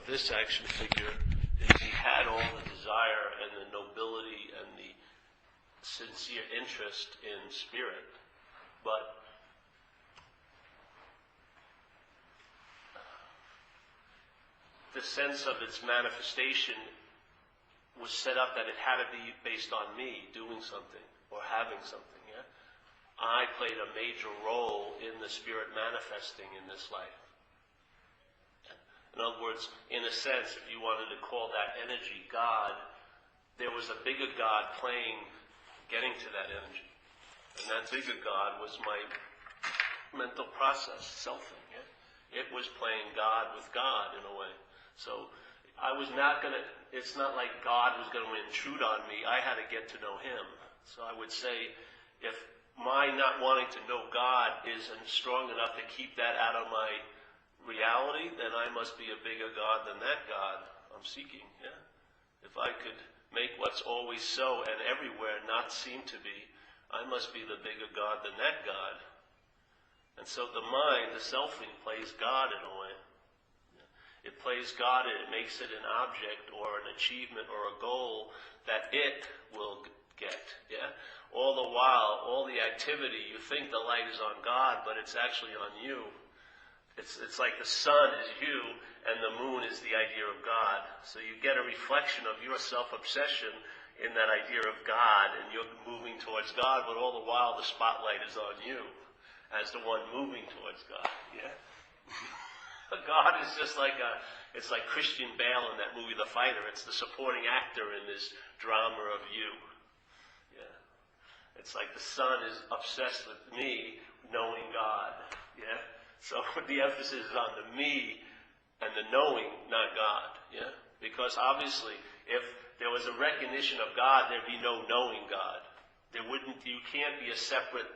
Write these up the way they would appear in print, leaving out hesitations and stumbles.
this action figure is he had all the desire and the nobility and the sincere interest in spirit, but the sense of its manifestation was set up that it had to be based on me doing something or having something. Yeah, I played a major role in the spirit manifesting in this life. In other words, in a sense, if you wanted to call that energy God, there was a bigger God getting to that energy. And that bigger God was my mental process, selfing. Yeah? It was playing God with God in a way. So I was not going to, it's not like God was going to intrude on me. I had to get to know him. So I would say, if my not wanting to know God isn't strong enough to keep that out of my reality, then I must be a bigger God than that God I'm seeking. Yeah? If I could make what's always so and everywhere not seem to be, I must be the bigger God than that God. And so the mind, the selfing, plays God in a way. It plays God and it makes it an object or an achievement or a goal that it will get. Yeah? All the while, all the activity, you think the light is on God, but it's actually on you. It's like the sun is you and the moon is the idea of God. So you get a reflection of your self-obsession in that idea of God, and you're moving towards God, but all the while the spotlight is on you as the one moving towards God. Yeah? God is just like it's like Christian Bale in that movie, The Fighter. It's the supporting actor in this drama of you. Yeah. It's like the sun is obsessed with me knowing God. Yeah. So the emphasis is on the me and the knowing, not God. Yeah. Because obviously, if there was a recognition of God, there'd be no knowing God. You can't be a separate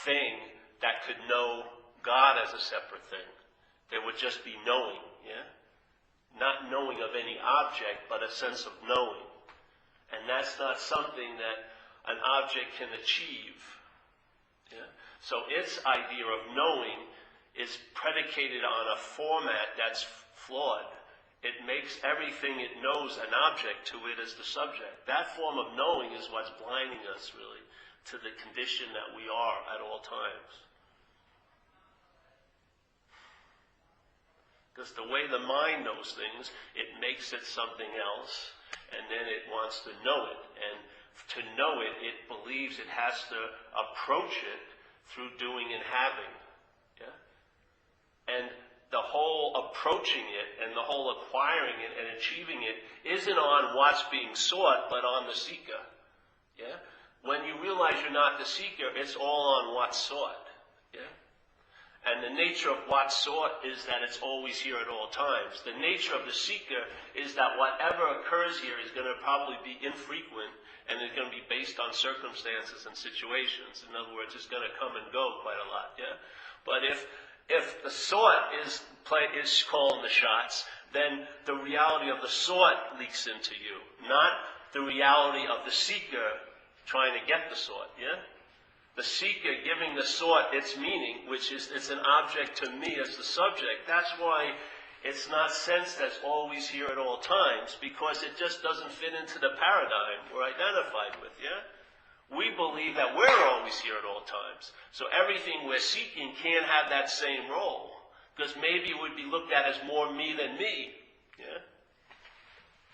thing that could know God as a separate thing. There would just be knowing, yeah? Not knowing of any object, but a sense of knowing. And that's not something that an object can achieve. Yeah? So its idea of knowing is predicated on a format that's flawed. It makes everything it knows an object to it as the subject. That form of knowing is what's blinding us, really, to the condition that we are at all times. Because the way the mind knows things, it makes it something else, and then it wants to know it. And to know it, it believes it has to approach it through doing and having. Yeah? And the whole approaching it and the whole acquiring it and achieving it isn't on what's being sought, but on the seeker. Yeah? When you realize you're not the seeker, it's all on what's sought. Yeah? And the nature of what's sought is that it's always here at all times. The nature of the seeker is that whatever occurs here is going to probably be infrequent and it's going to be based on circumstances and situations. In other words, it's going to come and go quite a lot. Yeah. But if the sought is calling the shots, then the reality of the sought leaks into you, not the reality of the seeker trying to get the sought. Yeah. The seeker giving the sought its meaning, which is it's an object to me as the subject. That's why it's not sense that's always here at all times, because it just doesn't fit into the paradigm we're identified with, yeah? We believe that we're always here at all times. So everything we're seeking can't have that same role, because maybe it would be looked at as more me than me, yeah?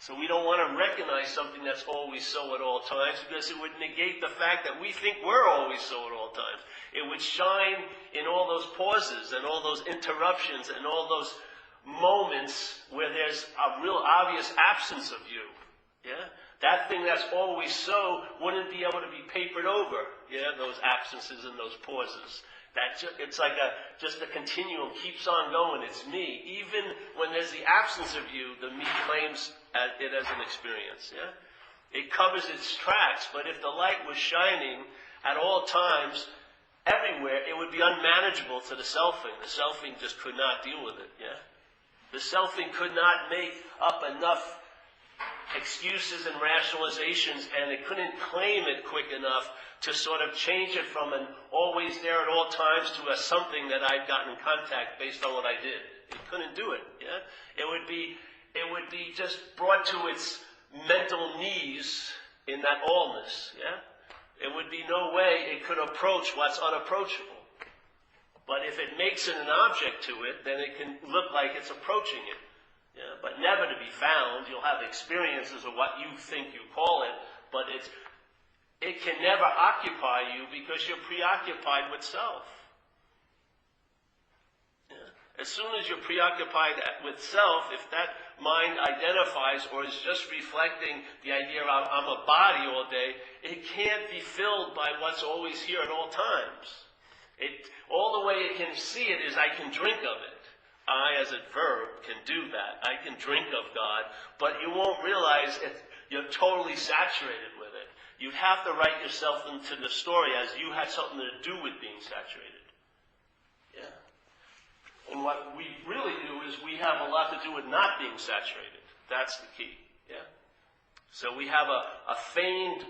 So we don't want to recognize something that's always so at all times, because it would negate the fact that we think we're always so at all times. It would shine in all those pauses and all those interruptions and all those moments where there's a real obvious absence of you. Yeah? That thing that's always so wouldn't be able to be papered over. Yeah? Those absences and those pauses. It's like just a continuum keeps on going. It's me. Even when there's the absence of you, the me claims it as an experience. Yeah? It covers its tracks, but if the light was shining at all times, everywhere, it would be unmanageable to the selfing. The selfing just could not deal with it. Yeah? The selfing could not make up enough excuses and rationalizations, and it couldn't claim it quick enough to sort of change it from an always there at all times to a something that I'd gotten in contact based on what I did. It couldn't do it. Yeah? It would be it would be just brought to its mental knees in that allness, yeah? There would be no way it could approach what's unapproachable. But if it makes it an object to it, then it can look like it's approaching it. Yeah? But never to be found. You'll have experiences of what you think you call it, but it can never occupy you because you're preoccupied with self. As soon as you're preoccupied with self, if that mind identifies or is just reflecting the idea of I'm a body all day, it can't be filled by what's always here at all times. All the way it can see it is I can drink of it. I, as a verb, can do that. I can drink of God, but you won't realize you're totally saturated with it. You'd have to write yourself into the story as you had something to do with being saturated. Yeah. And what we really do is we have a lot to do with not being saturated. That's the key. Yeah. So we have a feigned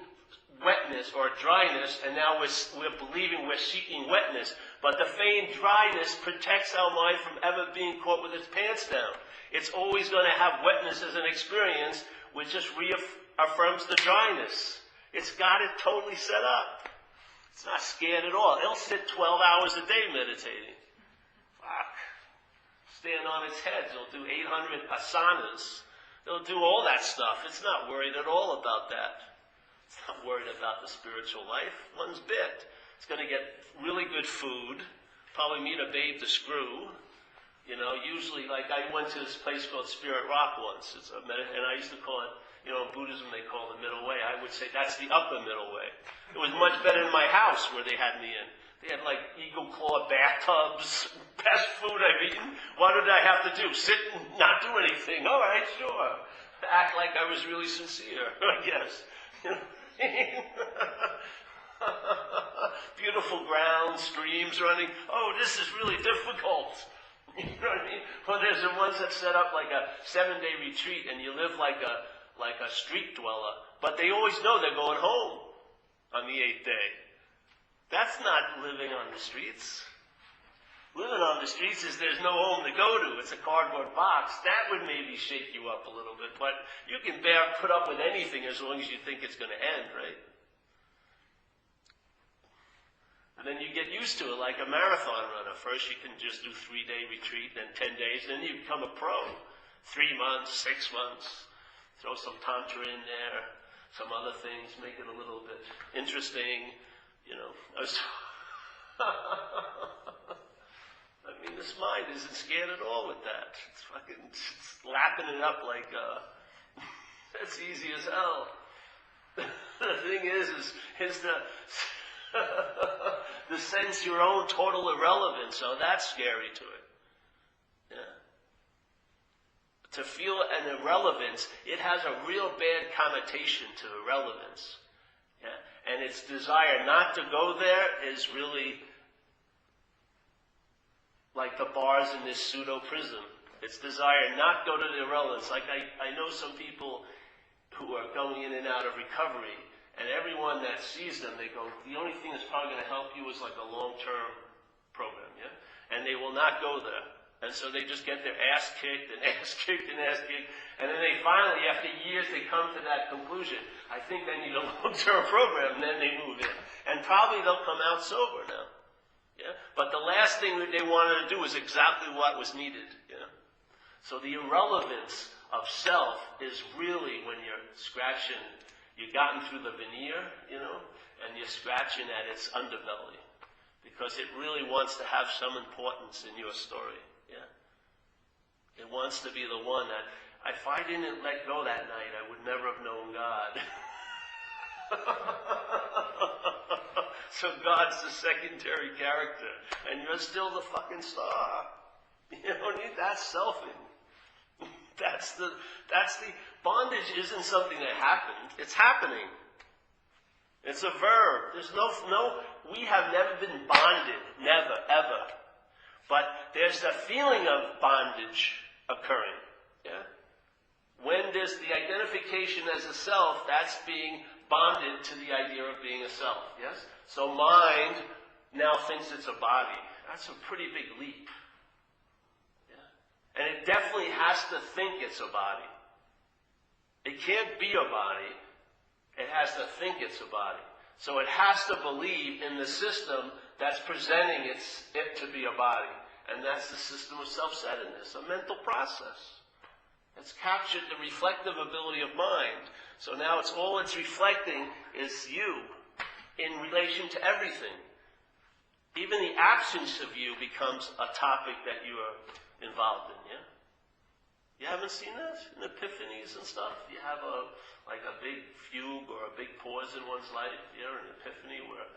wetness or dryness, and now we're believing we're seeking wetness. But the feigned dryness protects our mind from ever being caught with its pants down. It's always going to have wetness as an experience, which just reaffirms the dryness. It's got it totally set up. It's not scared at all. It'll sit 12 hours a day meditating. Fuck. Stand on its head. It'll do 800 asanas. It'll do all that stuff. It's not worried at all about that. It's not worried about the spiritual life. One's bit. It's going to get really good food. Probably meet a babe to screw. You know, usually, like I went to this place called Spirit Rock once. And I used to call it, you know, in Buddhism they call it the middle way. I would say that's the upper middle way. It was much better than my house where they had me in. They had like eagle claw bathtubs, best food I've eaten. What did I have to do? Sit and not do anything? All right, sure. Act like I was really sincere, I guess. Beautiful ground, streams running. Oh, this is really difficult. You know what I mean? Well, there's the ones that set up like a 7-day retreat, and you live like a street dweller, but they always know they're going home on the 8th day. That's not living on the streets. Living on the streets is there's no home to go to. It's a cardboard box. That would maybe shake you up a little bit, but you can put up with anything as long as you think it's going to end, right? And then you get used to it like a marathon runner. First you can just do 3-day retreat, then 10 days, then you become a pro. 3 months, 6 months. Throw some tantra in there, some other things, make it a little bit interesting. You know, I mean, this mind isn't scared at all with that. It's fucking lapping it up like, that's easy as hell. The thing is the sense your own total irrelevance, so that's scary to it. Yeah. To feel an irrelevance, it has a real bad connotation to irrelevance. Yeah. And its desire not to go there is really like the bars in this pseudo-prison. Its desire not go to the irrelevance. Like I know some people who are going in and out of recovery, and everyone that sees them, they go, the only thing that's probably going to help you is like a long-term program, yeah? And they will not go there. And so they just get their ass kicked and ass kicked and ass kicked. And then they finally, after years, they come to that conclusion. I think they need a long-term program, and then they move in. And probably they'll come out sober now. Yeah? But the last thing that they wanted to do is exactly what was needed. Yeah? So the irrelevance of self is really when you're scratching, you've gotten through the veneer, you know, and you're scratching at its underbelly. Because it really wants to have some importance in your story. Yeah? It wants to be the one that, if I didn't let go that night, I would never have known God. So God's the secondary character, and you're still the fucking star. You don't need that selfing. That's the bondage isn't something that happened. It's happening. It's a verb. There's we have never been bonded. Never, ever. But there's the feeling of bondage occurring. Yeah? When there's the identification as a self, that's being bonded to the idea of being a self. Yes? So mind now thinks it's a body. That's a pretty big leap. Yeah? And it definitely has to think it's a body. It can't be a body. It has to think it's a body. So it has to believe in the system that's presenting it to be a body. And that's the system of self-centeredness, a mental process. It's captured the reflective ability of mind. So now it's reflecting is you in relation to everything. Even the absence of you becomes a topic that you are involved in, yeah? You haven't seen that in epiphanies and stuff? You have a big fugue or a big pause in one's life, yeah, an epiphany where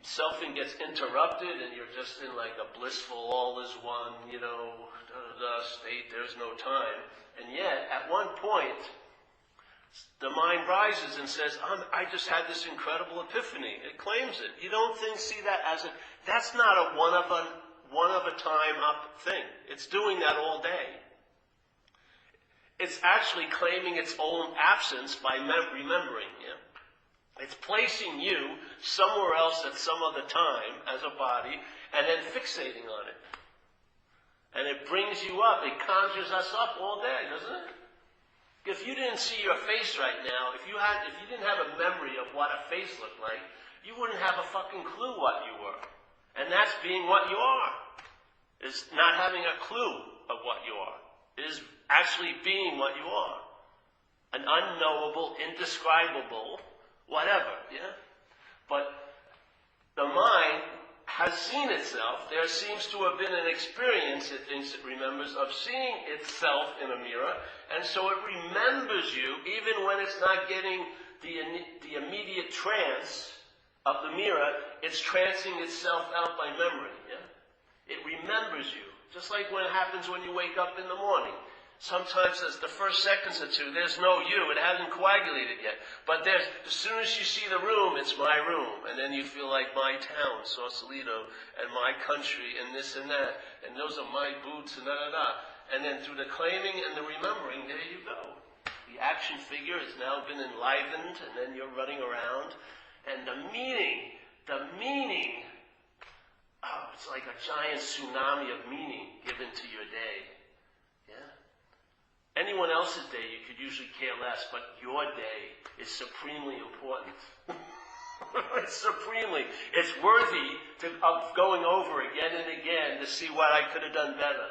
selfing gets interrupted and you're just in like a blissful, all is one, state, there's no time. And yet, at one point, the mind rises and says, I just had this incredible epiphany. It claims it. You don't see that as that's not a one of a time up thing. It's doing that all day. It's actually claiming its own absence by remembering. Yeah? It's placing you somewhere else at some other time as a body and then fixating on it. And it brings you up. It conjures us up all day, doesn't it? If you didn't see your face right now, if you didn't have a memory of what a face looked like, you wouldn't have a fucking clue what you were. And that's being what you are. Is not having a clue of what you are. It is actually being what you are. An unknowable, indescribable, whatever, yeah? But the mind has seen itself. There seems to have been an experience, it thinks it remembers, of seeing itself in a mirror, and so it remembers you even when it's not getting the immediate trance of the mirror. It's trancing itself out by memory, yeah? It remembers you, just like when it happens when you wake up in the morning. Sometimes as the first seconds or two, there's no you. It hasn't coagulated yet. But as soon as you see the room, it's my room. And then you feel like my town, Sausalito, and my country, and this and that. And those are my boots, and da-da-da. And then through the claiming and the remembering, there you go. The action figure has now been enlivened, and then you're running around. And the meaning, it's like a giant tsunami of meaning given to your day. Anyone else's day you could usually care less, but your day is supremely important. It's worthy of going over again and again to see what I could have done better.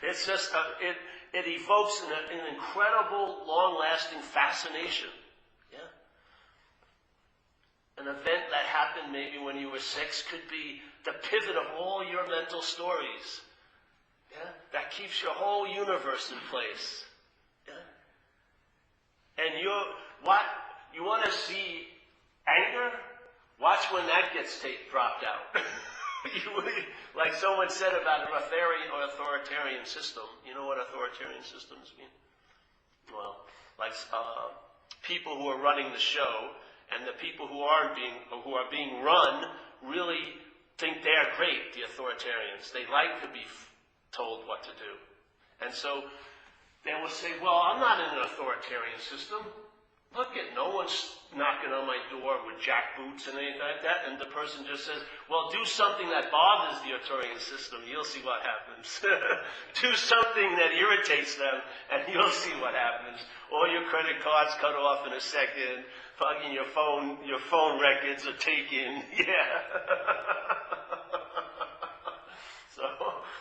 It's just, it evokes an incredible, long-lasting fascination. Yeah? An event that happened maybe when you were 6 could be the pivot of all your mental stories. Yeah? That keeps your whole universe in place. And you want to see anger? Watch when that gets dropped out. Like someone said about an authoritarian system. You know what authoritarian systems mean? Well, like people who are running the show, and the people who are being run really think they're great. The authoritarians, they like to be told what to do, and so they will say, well, I'm not in an authoritarian system. Look, no one's knocking on my door with jackboots and anything like that. And the person just says, well, do something that bothers the authoritarian system. You'll see what happens. Do something that irritates them, and you'll see what happens. All your credit cards cut off in a second. Fucking your phone records are taken. Yeah. So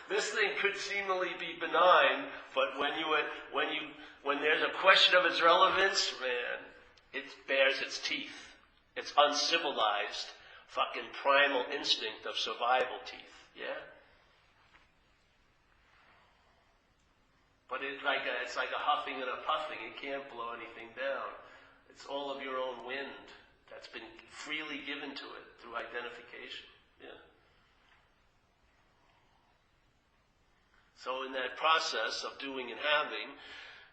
this thing could seemingly be benign, but when there's a question of its relevance, man, it bears its teeth. It's uncivilized, fucking primal instinct of survival teeth. Yeah. But it's like a huffing and a puffing. It can't blow anything down. It's all of your own wind that's been freely given to it through identification. Yeah. So in that process of doing and having,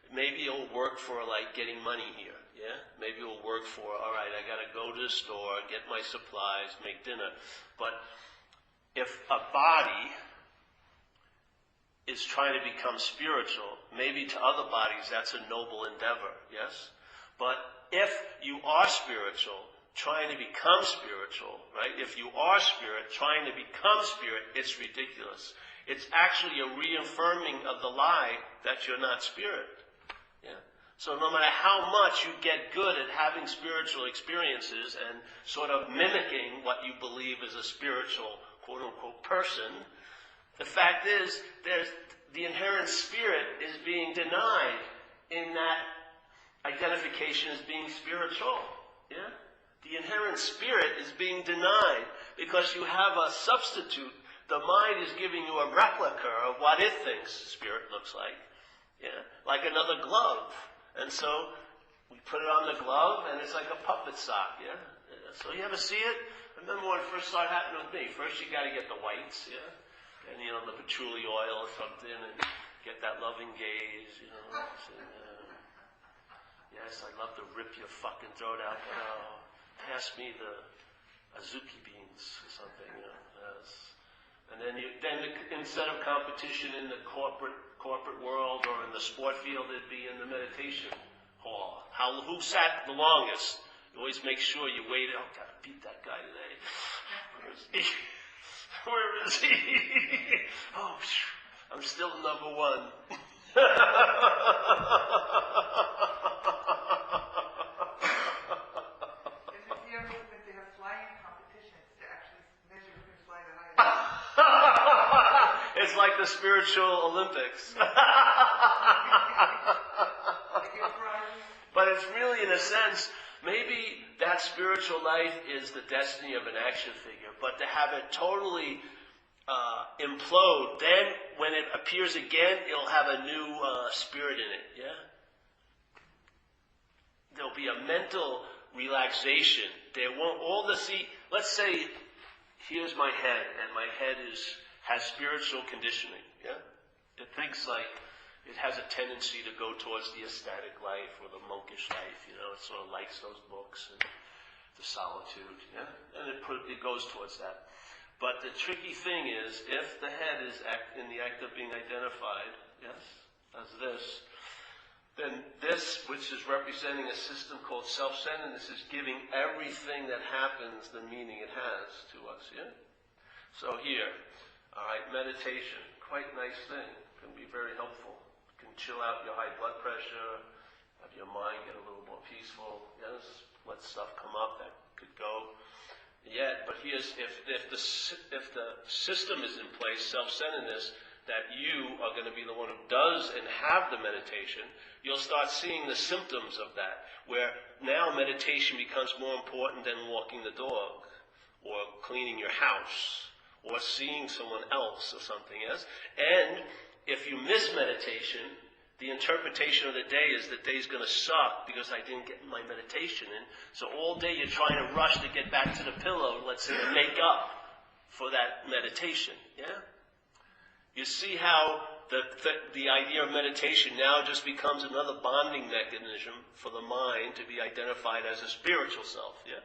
maybe it'll work for like getting money here, yeah? Maybe it'll work for, all right, I gotta go to the store, get my supplies, make dinner. But if a body is trying to become spiritual, maybe to other bodies that's a noble endeavor, yes? But if you are spiritual, trying to become spiritual, right? If you are spirit, trying to become spirit, it's ridiculous. It's actually a reaffirming of the lie that you're not spirit. Yeah. So no matter how much you get good at having spiritual experiences and sort of mimicking what you believe is a spiritual, quote-unquote, person, the fact is, the inherent spirit is being denied in that identification as being spiritual. Yeah? The inherent spirit is being denied because you have a substitute. The mind is giving you a replica of what it thinks spirit looks like. Yeah? Like another glove. And so we put it on the glove and it's like a puppet sock. Yeah? So you ever see it? I remember when it first started happening with me. First you got to get the whites, yeah? And the patchouli oil or something and get that loving gaze, yes, I'd love to rip your fucking throat out, but pass me the azuki beans or something, yes. And then instead of competition in the corporate world or in the sport field, it'd be in the meditation hall. Who sat the longest? You always make sure you wait. Oh, gotta beat that guy today. Where is he? Where is he? Oh, I'm still number one. It's like the spiritual Olympics. But it's really, in a sense, maybe that spiritual life is the destiny of an action figure, but to have it totally implode, then when it appears again, it'll have a new spirit in it, yeah? There'll be a mental relaxation. There won't let's say, here's my head, and my head has spiritual conditioning, yeah? It thinks like it has a tendency to go towards the ecstatic life or the monkish life, it sort of likes those books and the solitude, yeah? And it goes towards that. But the tricky thing is, if the head is in the act of being identified, yes, as this, then this, which is representing a system called self-centeredness, is giving everything that happens the meaning it has to us, yeah? So here, all right, meditation, quite nice thing, can be very helpful. Can chill out your high blood pressure, have your mind get a little more peaceful, yes, let stuff come up that could go. Yet, but here's, if the system is in place, self-centeredness, that you are going to be the one who does and have the meditation, you'll start seeing the symptoms of that, where now meditation becomes more important than walking the dog, or cleaning your house, or seeing someone else or something else. And if you miss meditation, the interpretation of the day is the day's going to suck because I didn't get my meditation in. So all day you're trying to rush to get back to the pillow, let's say, to make up for that meditation. Yeah? You see how the idea of meditation now just becomes another bonding mechanism for the mind to be identified as a spiritual self. Yeah?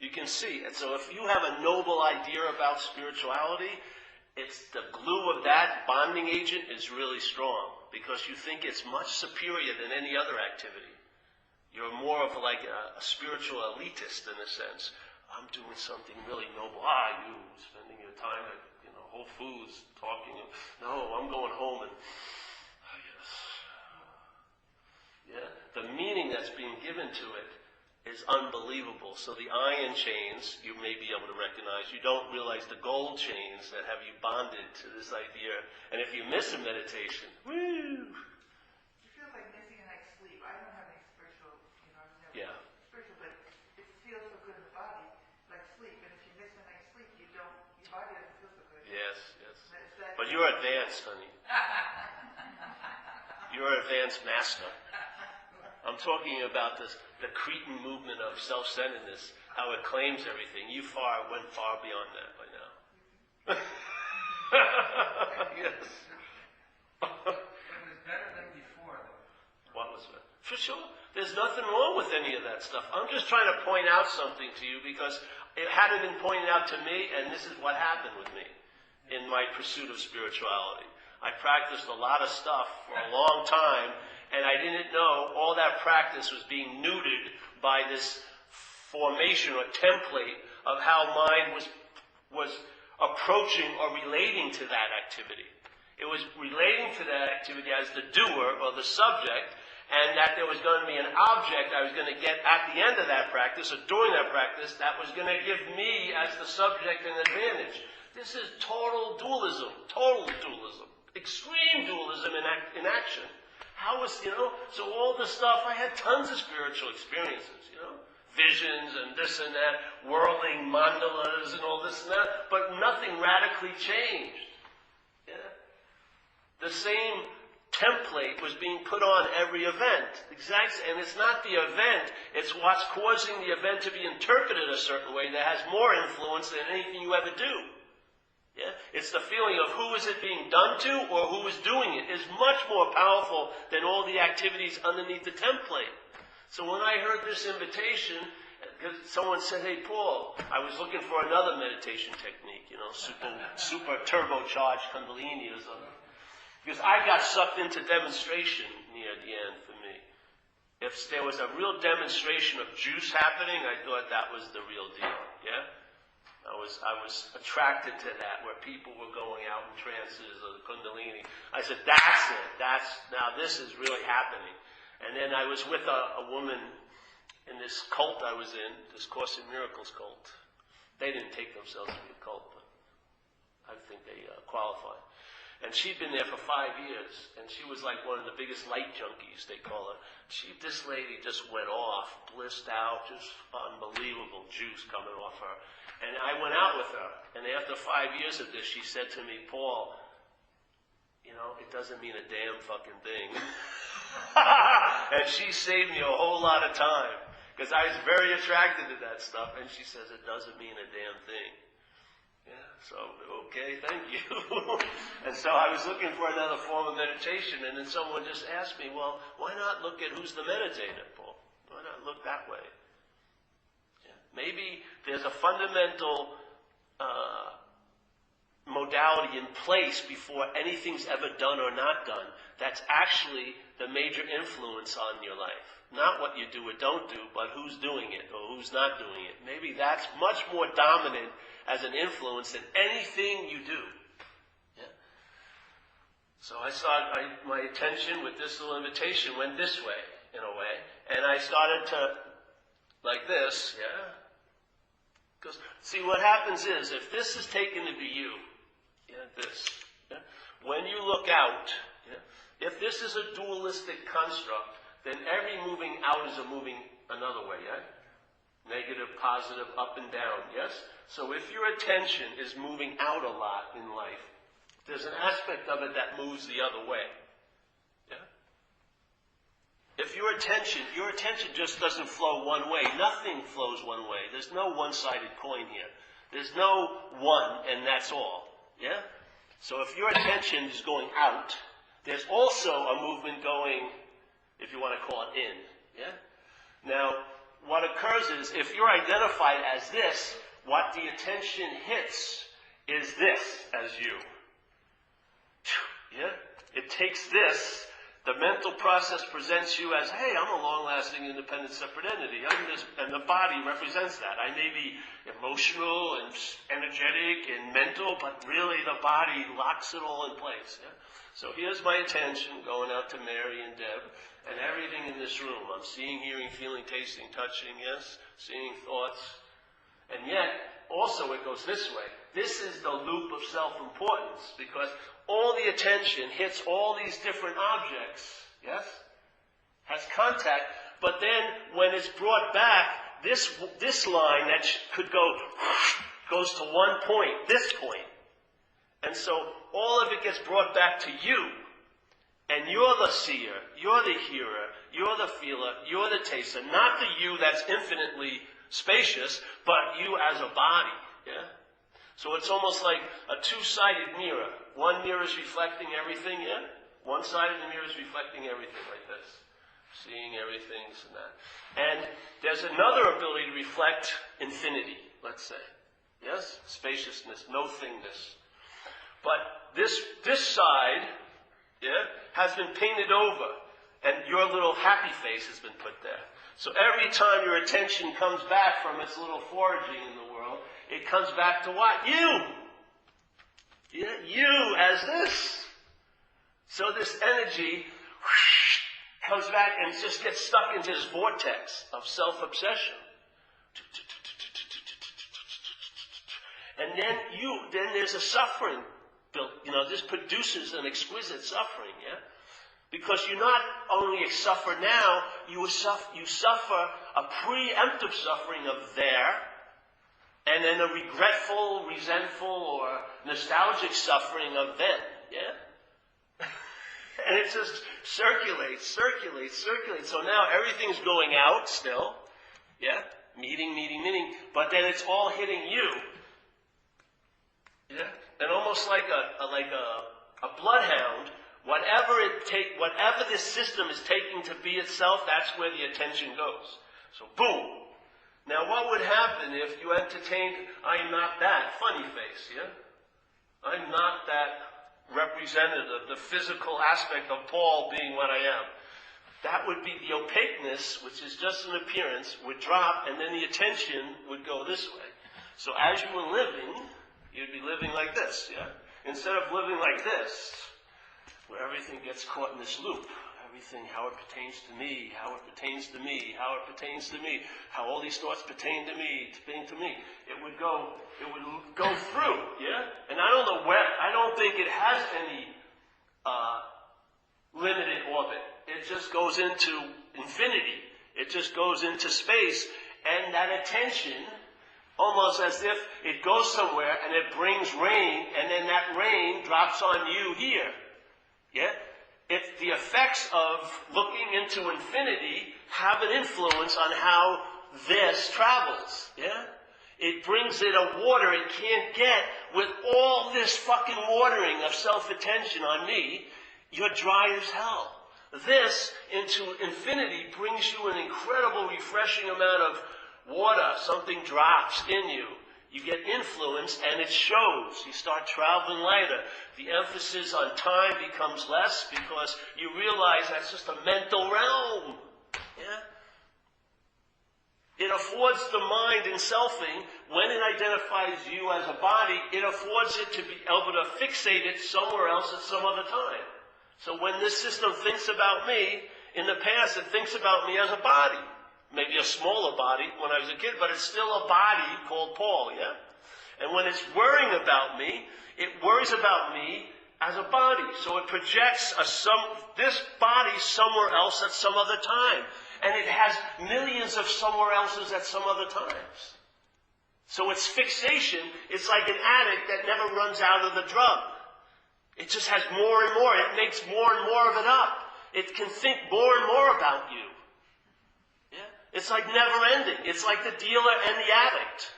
You can see. And so if you have a noble idea about spirituality, it's the glue of that bonding agent is really strong because you think it's much superior than any other activity. You're more of like a spiritual elitist in a sense. I'm doing something really noble. You spending your time at Whole Foods talking. No, I'm going home and yes. Yeah, the meaning that's being given to it is unbelievable. So the iron chains you may be able to recognize. You don't realize the gold chains that have you bonded to this idea. And if you miss a meditation, woo! It feels like missing a night's sleep. I don't have any spiritual, yeah. Spiritual, but it feels so good in the body, like sleep. And if you miss a night's sleep, your body doesn't feel so good. Yes. But you're advanced, honey. You're an advanced master. I'm talking about the Cretan movement of self-centeredness, how it claims everything. You went far beyond that by now. Yes. It was better than before, though. What was it? For sure. There's nothing wrong with any of that stuff. I'm just trying to point out something to you because it hadn't been pointed out to me, and this is what happened with me in my pursuit of spirituality. I practiced a lot of stuff for a long time, and I didn't know all that practice was being neutered by this formation or template of how mind was approaching or relating to that activity. It was relating to that activity as the doer or the subject, and that there was going to be an object I was going to get at the end of that practice or during that practice that was going to give me as the subject an advantage. This is total dualism, extreme dualism in action. How was, so all this stuff, I had tons of spiritual experiences, visions and this and that, whirling mandalas and all this and that, but nothing radically changed. Yeah? The same template was being put on every event. And it's not the event, it's what's causing the event to be interpreted a certain way that has more influence than anything you ever do. Yeah? It's the feeling of who is it being done to or who is doing it is much more powerful than all the activities underneath the template. So when I heard this invitation, someone said, "Hey, Paul, I was looking for another meditation technique, super turbocharged Kundalini or something." Because I got sucked into demonstration near the end for me. If there was a real demonstration of juice happening, I thought that was the real deal. Yeah? I was attracted to that, where people were going out in trances or the Kundalini. I said, that's it. Now this is really happening. And then I was with a woman in this cult I was in, this Course in Miracles cult. They didn't take themselves to be a cult, but I think they qualified. And she'd been there for 5 years, and she was like one of the biggest light junkies, they call her. This lady just went off, blissed out, just unbelievable juice coming off her. And I went out with her, and after 5 years of this, she said to me, "Paul, it doesn't mean a damn fucking thing." And she saved me a whole lot of time, because I was very attracted to that stuff, and she says, "It doesn't mean a damn thing." Yeah, so, okay, thank you. And so I was looking for another form of meditation, and then someone just asked me, "Well, why not look at who's the meditator, Paul? Why not look that way?" Yeah. Maybe there's a fundamental modality in place before anything's ever done or not done that's actually the major influence on your life. Not what you do or don't do, but who's doing it or who's not doing it. Maybe that's much more dominant as an influence than anything you do. Yeah? So my attention with this little invitation went this way, in a way. And I started to, like this, yeah? Because, see, what happens is, if this is taken to be you, this, yeah? When you look out, yeah? If this is a dualistic construct, then every moving out is a moving another way, yeah? Negative, positive, up and down, yes? So if your attention is moving out a lot in life, there's an aspect of it that moves the other way. Yeah? If your attention just doesn't flow one way. Nothing flows one way. There's no one-sided coin here. There's no one and that's all. Yeah? So if your attention is going out, there's also a movement going, if you want to call it, in. Yeah? Now, what occurs is, if you're identified as this, what the attention hits is this as you. Yeah? It takes this, the mental process presents you as, hey, I'm a long-lasting, independent, separate entity. And the body represents that. I may be emotional and energetic and mental, but really the body locks it all in place. Yeah? So here's my attention going out to Mary and Deb and everything in this room. I'm seeing, hearing, feeling, tasting, touching, yes? Seeing thoughts. And yet, also it goes this way. This is the loop of self-importance, because all the attention hits all these different objects, yes? Has contact, but then when it's brought back, this line that could goes to one point, this point. And so all of it gets brought back to you. And you're the seer, you're the hearer, you're the feeler, you're the taster. Not the you that's infinitely spacious, but you as a body. Yeah? So it's almost like a two-sided mirror. One mirror is reflecting everything, yeah? One side of the mirror is reflecting everything like this. Seeing everything, this and that. And there's another ability to reflect infinity, let's say. Yes? Spaciousness, no-thingness. But this side, yeah, has been painted over, and your little happy face has been put there. So every time your attention comes back from its little foraging in the world, it comes back to what? You! Yeah, you as this. So this energy comes back and just gets stuck into this vortex of self-obsession. And then there's a suffering built. This produces an exquisite suffering, yeah? Because you not only suffer now, you suffer a preemptive suffering of there, and then a regretful, resentful, or nostalgic suffering of then, yeah? And it just circulates. So now everything's going out still, yeah? Meeting, but then it's all hitting you. Yeah? And almost like a bloodhound, whatever this system is taking to be itself, that's where the attention goes. So boom. Now what would happen if you entertained, I'm not that, funny face, yeah? I'm not that representative, the physical aspect of Paul being what I am. That would be the opaqueness, which is just an appearance, would drop, and then the attention would go this way. So as you were living, you'd be living like this, yeah? Instead of living like this, where everything gets caught in this loop. Everything, how it pertains to me, how it pertains to me, how it pertains to me, how all these thoughts pertain to me. It would go through, yeah? And I don't think it has any limited orbit. It just goes into infinity. It just goes into space, and that attention, almost as if it goes somewhere and it brings rain, and then that rain drops on you here. Yeah? If the effects of looking into infinity have an influence on how this travels, yeah? It brings it a water it can't get with all this fucking watering of self-attention on me. You're dry as hell. This into infinity brings you an incredible, refreshing amount of water. Something drops in you. You get influenced, and it shows. You start traveling lighter. The emphasis on time becomes less because you realize that's just a mental realm. Yeah? It affords the mind in selfing, when it identifies you as a body, it affords it to be able to fixate it somewhere else at some other time. So when this system thinks about me, in the past it thinks about me as a body. Maybe a smaller body when I was a kid, but it's still a body called Paul, yeah? And when it's worrying about me, it worries about me as a body. So it projects this body somewhere else at some other time. And it has millions of somewhere else's at some other times. So its fixation, it's like an addict that never runs out of the drug. It just has more and more. It makes more and more of it up. It can think more and more about you. It's like never ending. It's like the dealer and the addict.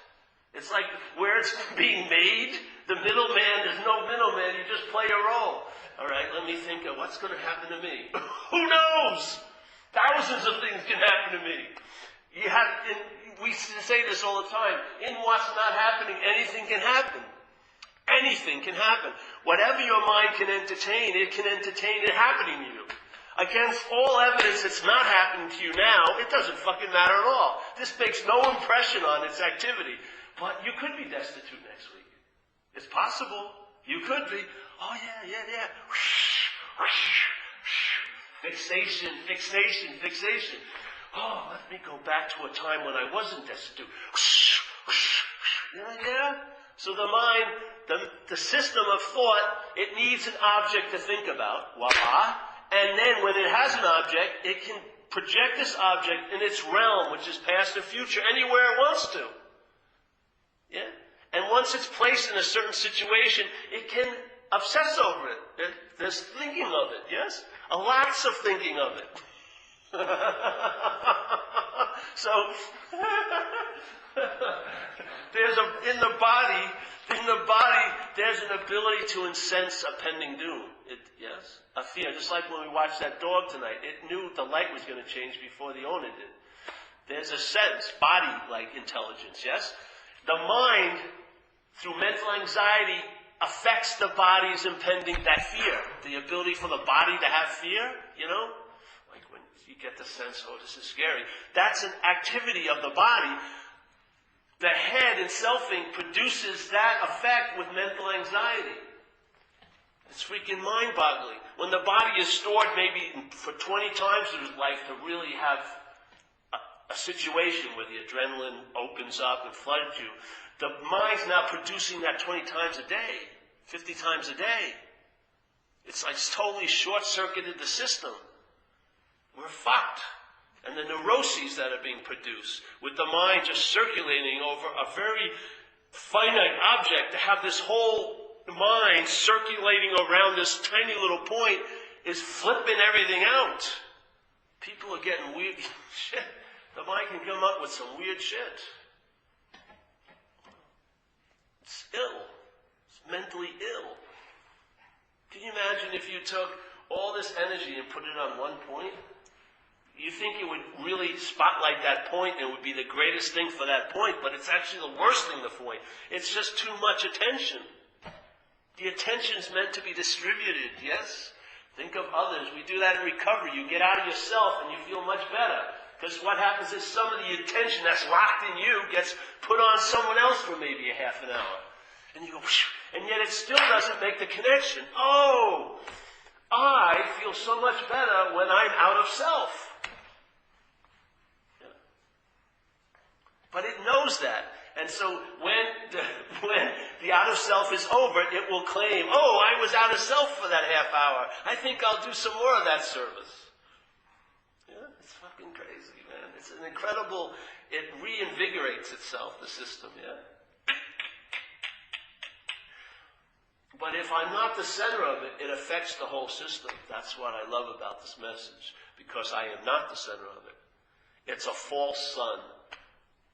It's like where it's being made, the middleman, there's no middleman, you just play a role. All right, let me think of what's going to happen to me. Who knows? Thousands of things can happen to me. We say this all the time. In what's not happening, anything can happen. Anything can happen. Whatever your mind can entertain, it can entertain it happening to you. Against all evidence it's not happening to you now, it doesn't fucking matter at all. This makes no impression on its activity. But you could be destitute next week. It's possible. You could be. Oh, yeah. Fixation. Oh, let me go back to a time when I wasn't destitute. Yeah. So the mind, the system of thought, it needs an object to think about. Voila. And then when it has an object, it can project this object in its realm, which is past and future, anywhere it wants to. Yeah? And once it's placed in a certain situation, it can obsess over it. There's thinking of it, yes? Lots of thinking of it. So, in the body, there's an ability to incense a pending doom. Yes? A fear. Just like when we watched that dog tonight. It knew the light was going to change before the owner did. There's a sense, body-like intelligence, yes? The mind, through mental anxiety, affects the body's impending, that fear. The ability for the body to have fear, Like when you get the sense, oh, this is scary. That's an activity of the body. The head in selfing produces that effect with mental anxiety. It's freaking mind-boggling. When the body is stored maybe for 20 times in its life to really have a situation where the adrenaline opens up and floods you, the mind's now producing that 20 times a day, 50 times a day. It's like it's totally short-circuited the system. We're fucked. And the neuroses that are being produced, with the mind just circulating over a very finite object, to have this whole mind circulating around this tiny little point is flipping everything out. People are getting weird shit. The mind can come up with some weird shit. It's ill. It's mentally ill. Can you imagine if you took all this energy and put it on one point? You think it would really spotlight that point and it would be the greatest thing for that point, but it's actually the worst thing for the point. It's just too much attention. The attention's meant to be distributed, yes? Think of others. We do that in recovery. You get out of yourself and you feel much better. Because what happens is some of the attention that's locked in you gets put on someone else for maybe a half an hour. And you go, and yet it still doesn't make the connection. Oh, I feel so much better when I'm out of self. But it knows that. And so when the out of self is over, it will claim, oh, I was out of self for that half hour. I think I'll do some more of that service. Yeah, it's fucking crazy, man. It's an incredible, it reinvigorates itself, the system, yeah? But if I'm not the center of it, it affects the whole system. That's what I love about this message, because I am not the center of it. It's a false sun.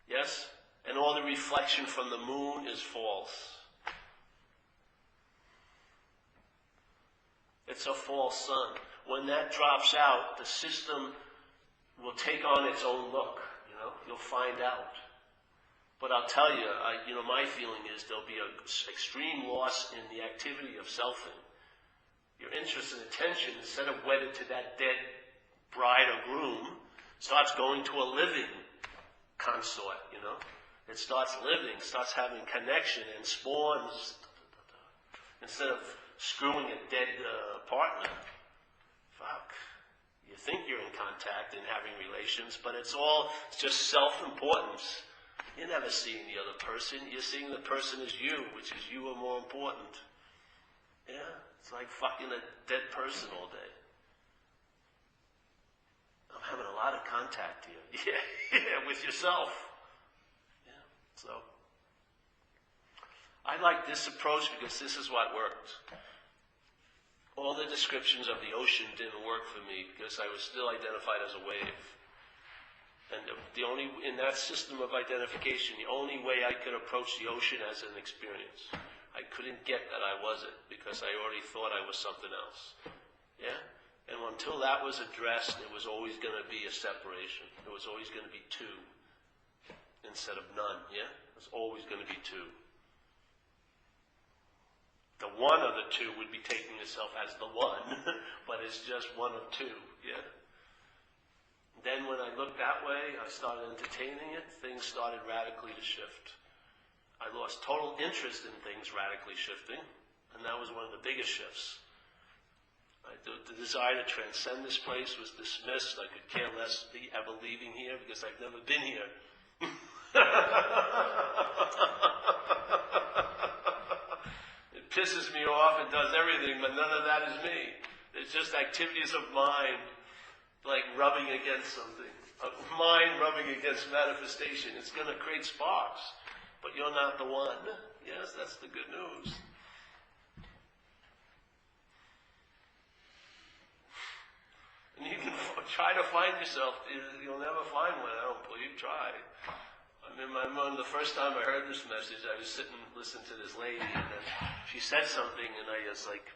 Yes? And all the reflection from the moon is false. It's a false sun. When that drops out, the system will take on its own look. You'll find out. But I'll tell you, my feeling is there'll be an extreme loss in the activity of selfing. Your interest and attention, instead of wedded to that dead bride or groom, starts going to a living consort, It starts living, starts having connection and spawns. Instead of screwing a dead partner. Fuck. You think you're in contact and having relations, but it's just self-importance. You're never seeing the other person. You're seeing the person as you, which is you are more important. Yeah? It's like fucking a dead person all day. I'm having a lot of contact here. Yeah, with yourself. Yeah, so. I like this approach because this is what worked. All the descriptions of the ocean didn't work for me because I was still identified as a wave. And in that system of identification, the only way I could approach the ocean as an experience. I couldn't get that I was it because I already thought I was something else. Yeah? And until that was addressed, it was always going to be a separation. It was always going to be two instead of none, yeah? It was always going to be two. The one of the two would be taking itself as the one, but it's just one of two, yeah? Then when I looked that way, I started entertaining it, things started radically to shift. I lost total interest in things radically shifting, and that was one of the biggest shifts. The desire to transcend this place was dismissed. I could care less be ever leaving here because I've never been here. It pisses me off and does everything, but none of that is me. It's just activities of mind, like rubbing against something. Mind rubbing against manifestation. It's going to create sparks, but you're not the one. Yes, that's the good news. And you can try to find yourself. You'll never find one, I don't believe. Try. I remember the first time I heard this message, I was sitting listening to this lady, and then she said something, and I was like,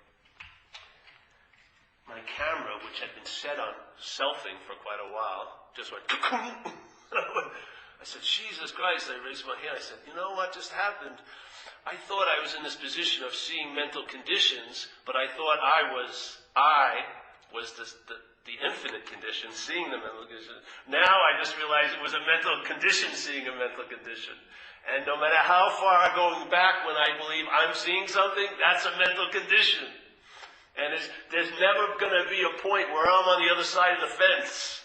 my camera, which had been set on selfing for quite a while, just went, I said, Jesus Christ, I raised my hand, I said, you know what just happened? I thought I was in this position of seeing mental conditions, but I thought I was the infinite condition, seeing the mental condition. Now I just realized it was a mental condition seeing a mental condition. And no matter how far I'm going back when I believe I'm seeing something, that's a mental condition. And there's never going to be a point where I'm on the other side of the fence.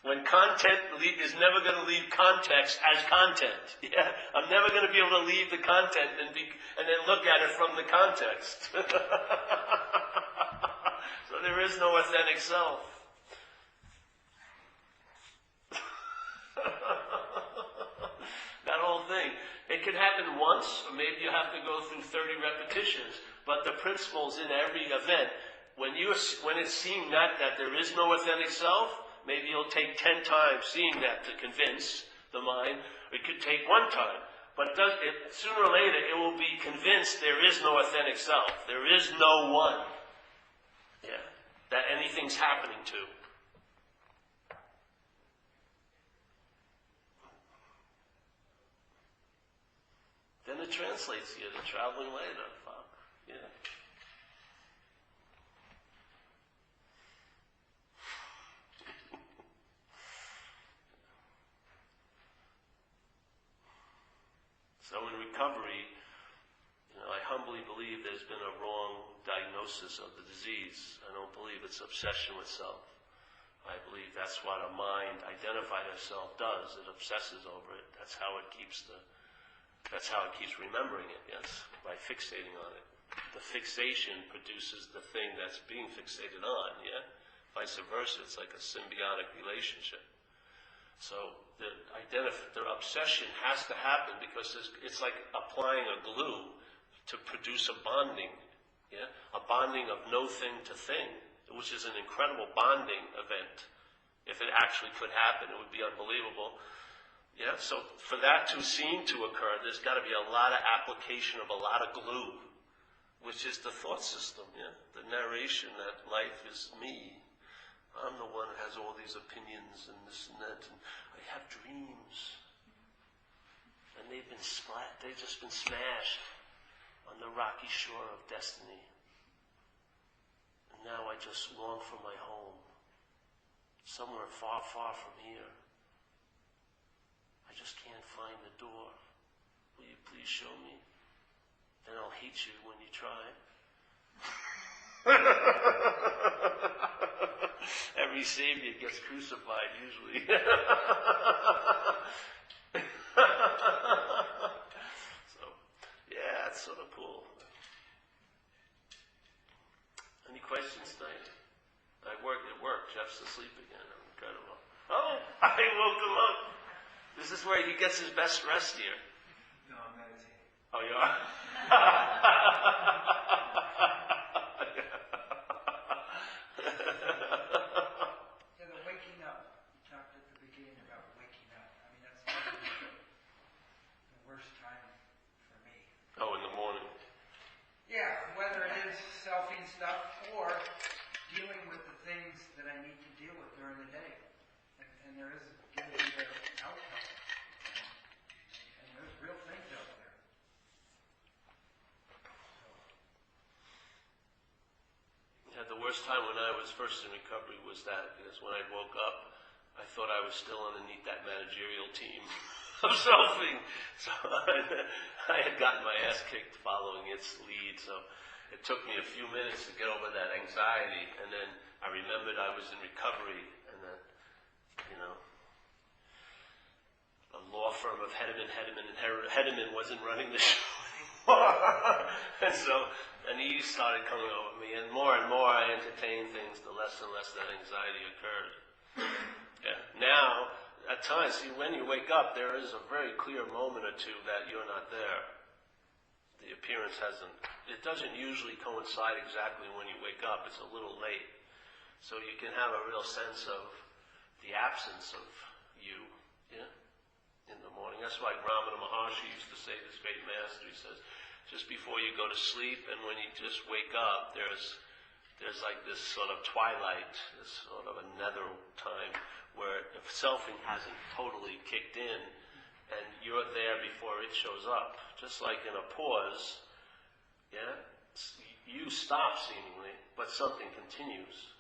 When content is never going to leave context as content. Yeah, I'm never going to be able to leave the content and then look at it from the context. So there is no authentic self. That whole thing. It can happen once, or maybe you have to go through 30 repetitions. But the principles in every event, when it's seen that there is no authentic self, maybe you'll take 10 times seeing that to convince the mind. It could take one time. But sooner or later, it will be convinced there is no authentic self. There is no one. Yeah, that anything's happening to. Then it translates you to traveling later. Fuck. Yeah. So in recovery, I humbly believe there's been a wrong diagnosis of the disease. I don't believe it's obsession with self. I believe that's what a mind identified as self does. It obsesses over it. That's how it keeps remembering it, yes, by fixating on it. The fixation produces the thing that's being fixated on, yeah? Vice versa, it's like a symbiotic relationship. So the obsession has to happen because it's like applying a glue to produce a bonding, yeah? A bonding of no thing to thing, which is an incredible bonding event. If it actually could happen, it would be unbelievable. Yeah, so for that to seem to occur, there's got to be a lot of application of a lot of glue, which is the thought system, yeah? The narration that life is me. I'm the one who has all these opinions and this and that, and I have dreams. And they've just been smashed on the rocky shore of destiny. And now I just long for my home, somewhere far, far from here. I just can't find the door. Will you please show me? Then I'll hate you when you try. Every savior gets crucified, usually. So, yeah, it's sort of cool. Any questions tonight? It worked. Jeff's asleep again. Incredible. Oh, I woke him up. This is where he gets his best rest here. No, I'm meditating. Oh, you are? Yeah, the waking up. You talked at the beginning about waking up. I mean, that's probably the worst time for me. Oh, in the morning. Yeah, whether it is selfing stuff or dealing with the things that I need to deal with during the day. And there is going to be the outcome. And there's real things out there. Yeah, the worst time when I was first in recovery was that, because when I woke up, I thought I was still underneath that managerial team of selfing. So I had gotten my ass kicked following its lead, so it took me a few minutes to get over that anxiety, and then I remembered I was in recovery, and that, a law firm of Hedeman wasn't running the show anymore. And he started coming over me, and more I entertained things, the less and less that anxiety occurred. Yeah. Now, at times, see, when you wake up, there is a very clear moment or two that you're not there. The appearance it doesn't usually coincide exactly when you wake up. It's a little late. So you can have a real sense of the absence of you, yeah, in the morning. That's why Ramana Maharshi used to say, this great master, he says, just before you go to sleep and when you just wake up, there's like this sort of twilight, this sort of a nether time where if selfing hasn't totally kicked in and you're there before it shows up, just like in a pause, yeah, you stop seemingly, but something continues.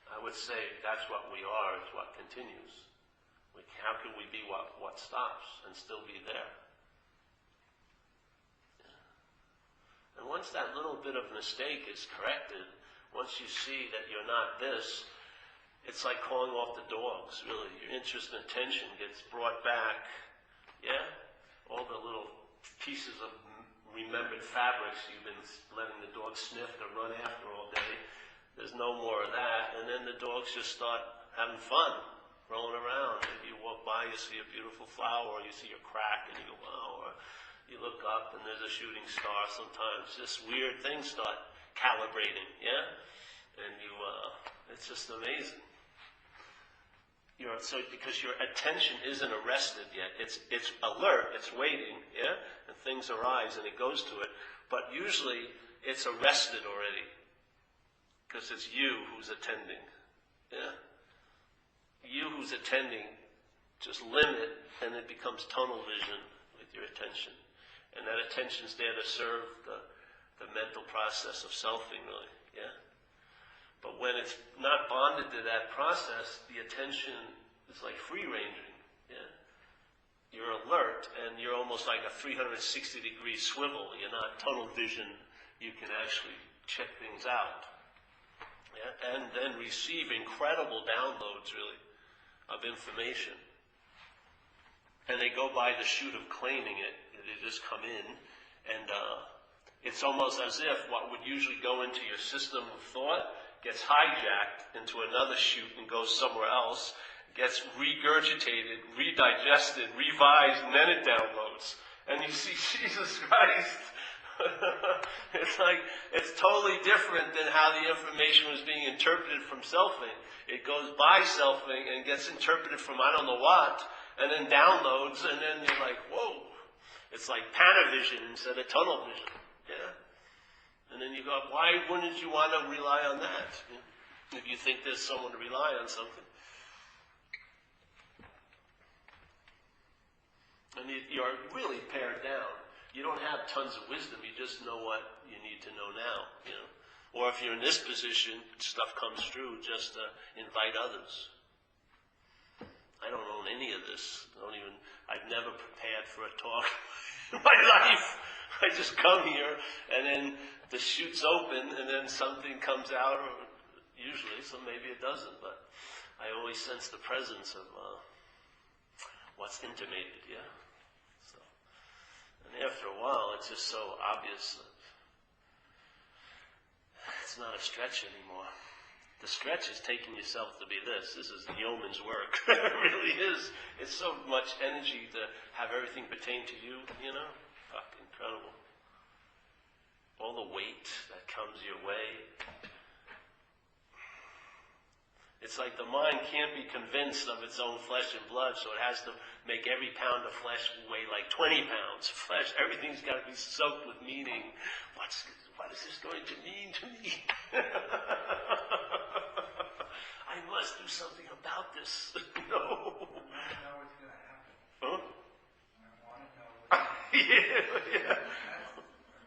I would say that's what we are, is what continues. How can we be what stops and still be there? Yeah. And once that little bit of mistake is corrected, Once you see that you're not this, it's like calling off the dogs, really. Your interest and attention gets brought back. Yeah? All the little pieces of remembered fabrics you've been letting the dog sniff or run after all day. There's no more of that. And then the dogs just start having fun, rolling around. Maybe you walk by, you see a beautiful flower, or you see a crack, and you go, wow. Or you look up, and there's a shooting star sometimes. Just weird things start calibrating, yeah? And it's just amazing. Because your attention isn't arrested yet. It's alert, it's waiting, yeah? And things arise and it goes to it. But usually it's arrested already. Because it's you who's attending, yeah? You who's attending just limit, and it becomes tunnel vision with your attention. And that attention's there to serve the mental process of selfing, really, yeah? But when it's not bonded to that process, the attention is like free-ranging. Yeah? You're alert, and you're almost like a 360-degree swivel. You're not tunnel vision. You can actually check things out. Yeah? And then receive incredible downloads, really, of information. And they go by the chute of claiming it. They just come in, and it's almost as if what would usually go into your system of thought gets hijacked into another chute and goes somewhere else, gets regurgitated, redigested, revised, and then it downloads. And you see Jesus Christ. It's totally different than how the information was being interpreted from selfing. It goes by selfing and gets interpreted from I don't know what, and then downloads, and then you're like, whoa. It's like panavision instead of tunnel vision. Yeah? And then you go, why wouldn't you want to rely on that? If you think there's someone to rely on something. And you're really pared down. You don't have tons of wisdom. You just know what you need to know now. You know? Or if you're in this position, stuff comes through, just invite others. I don't own any of this. I've never prepared for a talk in my life. I just come here, and then the chute's open, and then something comes out, or usually, so maybe it doesn't, but I always sense the presence of what's intimated, yeah? So, and after a while, it's just so obvious that it's not a stretch anymore. The stretch is taking yourself to be this. This is yeoman's work. It really is. It's so much energy to have everything pertain to you, you know? Fucking incredible. All the weight that comes your way. It's like the mind can't be convinced of its own flesh and blood, so it has to make every pound of flesh weigh like 20 pounds of flesh. Everything's got to be soaked with meaning. What is this going to mean to me? I must do something about this. No. I want to know what's going to happen. Huh? I want to know what's going to happen. Yeah.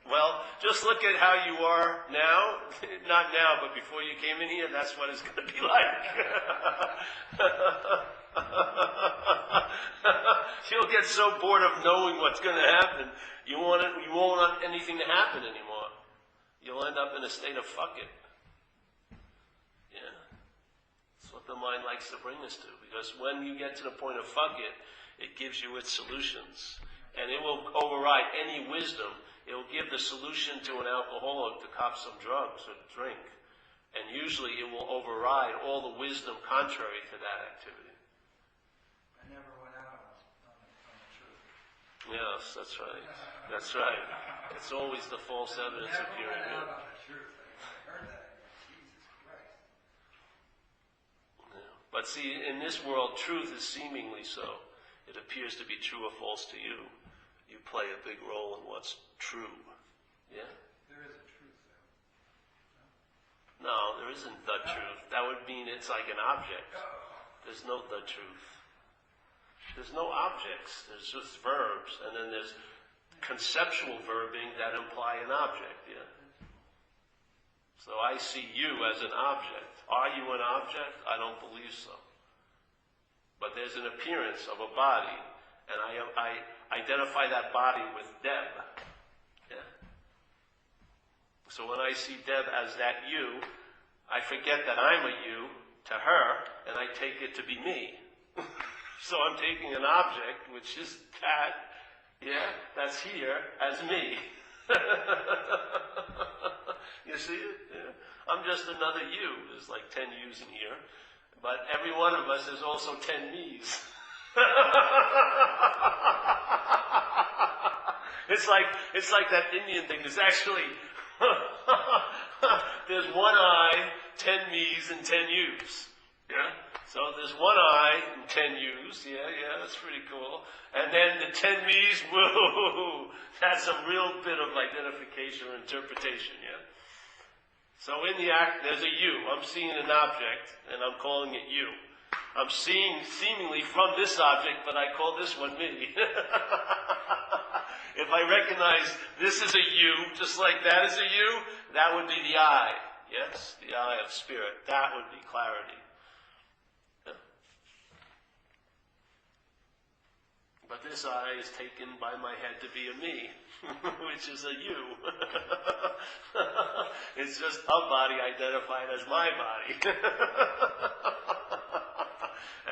Well, just look at how you are now. Not now, but before you came in here, that's what it's going to be like. You'll get so bored of knowing what's going to happen, you won't want anything to happen anymore. You'll end up in a state of fuck it. Yeah. That's what the mind likes to bring us to. Because when you get to the point of fuck it, it gives you its solutions. And it will override any wisdom. It will give the solution to an alcoholic to cop some drugs or drink. And usually it will override all the wisdom contrary to that activity. I never went out on the truth. Yes, that's right. That's right. It's always the false evidence appearing Never in. went out on the truth. I heard that. Jesus Christ. Yeah. But see, in this world, truth is seemingly so. It appears to be true or false to you. You play a big role in what's true. Yeah? There is a truth, though. No, there isn't the truth. That would mean it's like an object. There's no the truth. There's no objects. There's just verbs. And then there's conceptual verbing that imply an object. Yeah? So I see you as an object. Are you an object? I don't believe so. But there's an appearance of a body. And I identify that body with Deb. Yeah. So when I see Deb as that you, I forget that I'm a you to her, and I take it to be me. So I'm taking an object, which is that, that's here, as me. You see it? Yeah. I'm just another you. There's like 10 yous in here. But every one of us is also 10 me's. It's like that Indian thing. There's actually there's one I, 10 me's, and 10 yous. Yeah? So there's one I and 10 yous. Yeah, that's pretty cool. And then the 10 me's, whoa, that's a real bit of identification or interpretation, yeah? So in the act, there's a you. I'm seeing an object, and I'm calling it you. I'm seeing seemingly from this object, but I call this one me. If I recognize this is a you, just like that is a you, that would be the I. Yes, the I of spirit. That would be clarity. Yeah. But this I is taken by my head to be a me, which is a you. It's just a body identified as my body.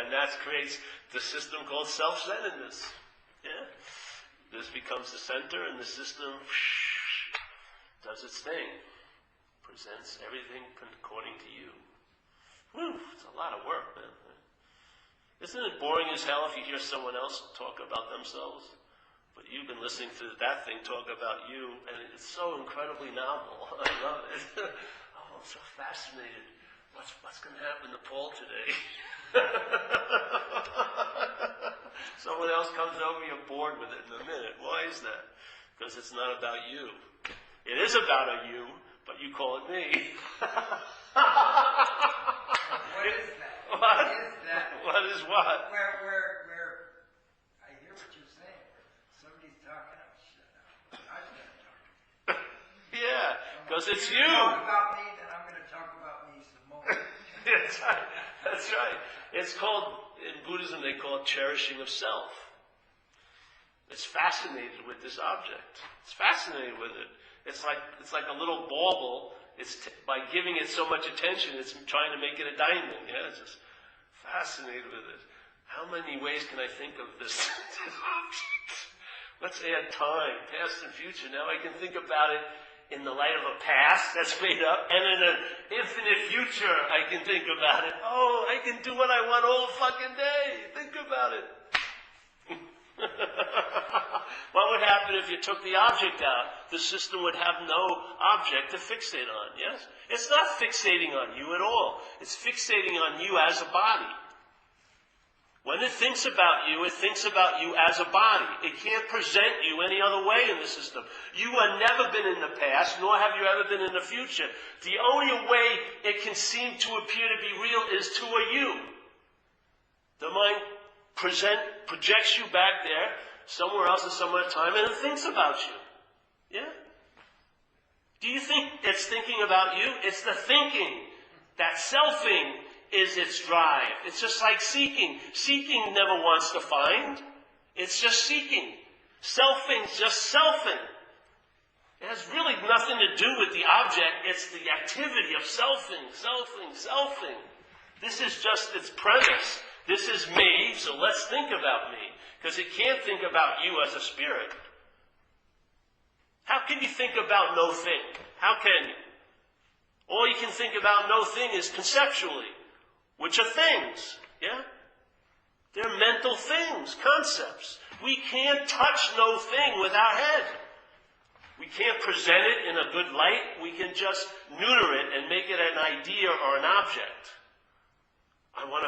And that creates the system called self-centeredness. Yeah? This becomes the center, and the system does its thing. Presents everything according to you. Whew, it's a lot of work, man. Isn't it boring as hell if you hear someone else talk about themselves? But you've been listening to that thing talk about you, and it's so incredibly novel. I love it. Oh, I'm so fascinated. What's going to happen to Paul today? Someone else comes over, you're bored with it in a minute. Why is that? Because it's not about you. It is about a you, but you call it me. What is that? What? What is that? What is what? Where, I hear what you're saying. Somebody's talking, oh, shut up. I'm going to talk. Yeah, because it's If you. talk about me, then I'm going to talk about me some more. That's right. That's right. It's called, in Buddhism, they call it cherishing of self. It's fascinated with this object. It's fascinated with it. It's like a little bauble. By giving it so much attention, it's trying to make it a diamond. Yeah, it's just fascinated with it. How many ways can I think of this object? Let's add time, past and future. Now I can think about it in the light of a past that's made up, and in an infinite future I can think about it. Oh, I can do what I want all fucking day. Think about it. What would happen if you took the object out? The system would have no object to fixate on, yes? It's not fixating on you at all. It's fixating on you as a body. When it thinks about you as a body. It can't present you any other way in the system. You have never been in the past, nor have you ever been in the future. The only way it can seem to appear to be real is to a you. The mind projects you back there, somewhere else at some other time, and it thinks about you. Yeah? Do you think it's thinking about you? It's the thinking. That selfing is its drive. It's just like seeking. Seeking never wants to find. It's just seeking. Selfing's just selfing. It has really nothing to do with the object. It's the activity of selfing. This is just its premise. This is me, so let's think about me. Because it can't think about you as a spirit. How can you think about no thing? How can you? All you can think about no thing is conceptually, which are things, yeah? They're mental things, concepts. We can't touch no thing with our head. We can't present it in a good light. We can just neuter it and make it an idea or an object. I want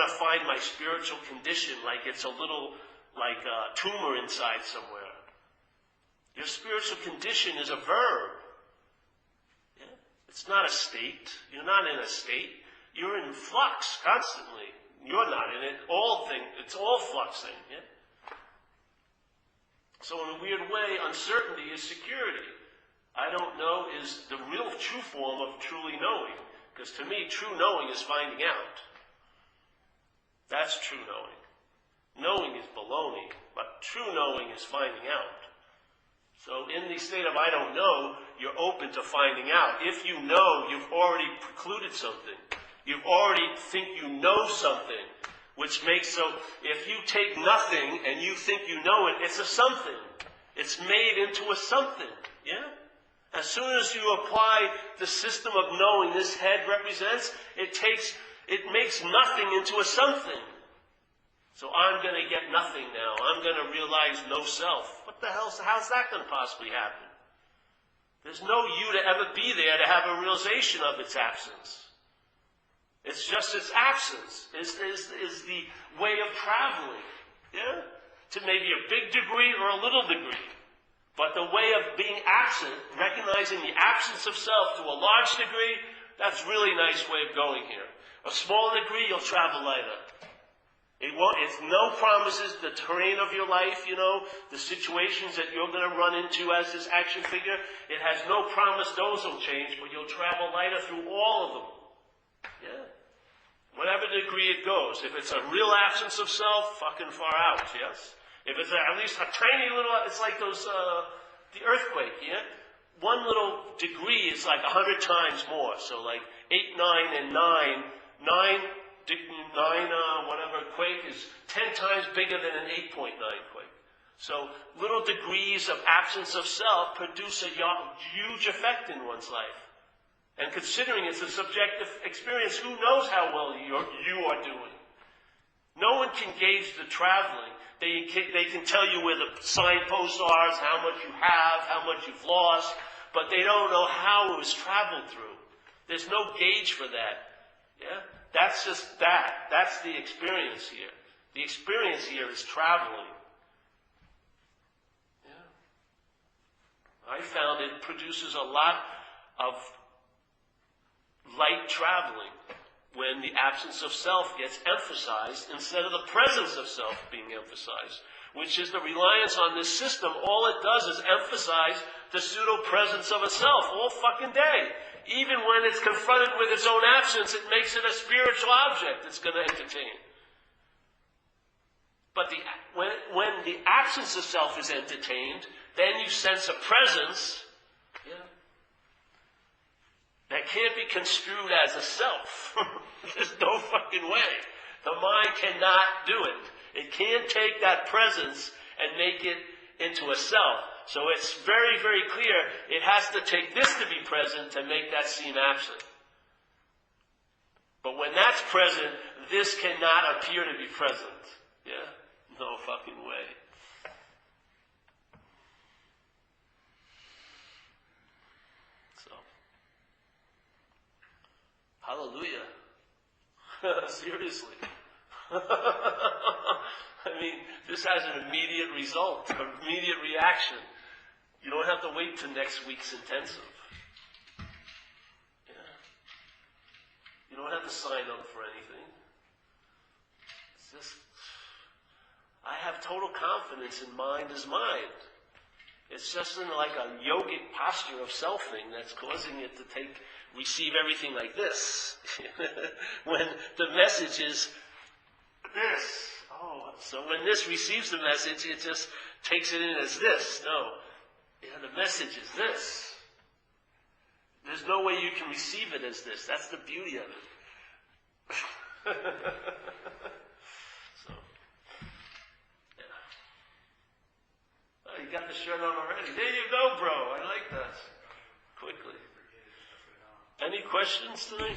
to find my spiritual condition like it's a little, like a tumor inside somewhere. Your spiritual condition is a verb. Yeah? It's not a state. You're not in a state. You're in flux constantly. You're not in it. It's all fluxing. Yeah? So in a weird way, uncertainty is security. I don't know is the real true form of truly knowing. Because to me, true knowing is finding out. That's true knowing. Knowing is baloney, but true knowing is finding out. So in the state of I don't know, you're open to finding out. If you know, you've already precluded something. You already think you know something, which makes so if you take nothing and you think you know it, it's a something. It's made into a something. Yeah? As soon as you apply the system of knowing this head represents, it makes nothing into a something. So I'm going to get nothing now. I'm going to realize no self. What the hell? How's that going to possibly happen? There's no you to ever be there to have a realization of its absence. It's just its absence is the way of traveling. Yeah? To maybe a big degree or a little degree. But the way of being absent, recognizing the absence of self to a large degree, that's really a nice way of going here. A small degree, you'll travel lighter. It's no promises, the terrain of your life, the situations that you're going to run into as this action figure, it has no promise those will change, but you'll travel lighter through all of them. Yeah? Whatever degree it goes. If it's a real absence of self, fucking far out, yes? If it's at least a tiny little, it's like those, the earthquake, yeah? One little degree is like 100 times more. So like 8, 9, and 9, whatever quake is 10 times bigger than an 8.9 quake. So little degrees of absence of self produce a huge effect in one's life. And considering it's a subjective experience, who knows how well you are doing? No one can gauge the traveling. They can tell you where the signposts are, how much you have, how much you've lost, but they don't know how it was traveled through. There's no gauge for that. Yeah? That's just that. That's the experience here. The experience here is traveling. Yeah. I found it produces a lot of light traveling when the absence of self gets emphasized instead of the presence of self being emphasized, which is the reliance on this system. All it does is emphasize the pseudo-presence of a self all fucking day. Even when it's confronted with its own absence, it makes it a spiritual object it's going to entertain. But when the absence of self is entertained, then you sense a presence, that can't be construed as a self. There's no fucking way. The mind cannot do it. It can't take that presence and make it into a self. So it's very, very clear it has to take this to be present to make that seem absent. But when that's present, this cannot appear to be present. Yeah? No fucking way. Hallelujah. Seriously. I mean, this has an immediate result, an immediate reaction. You don't have to wait till next week's intensive. Yeah. You don't have to sign up for anything. It's just, I have total confidence in mind as mind. It's just in like a yogic posture of selfing that's causing it to receive everything like this. When the message is this. Oh, so when this receives the message, it just takes it in as this. No. Yeah, the message is this. There's no way you can receive it as this. That's the beauty of it. So, yeah. Oh, you got the shirt on already. There you go, bro. I like that. Quickly. Any questions tonight?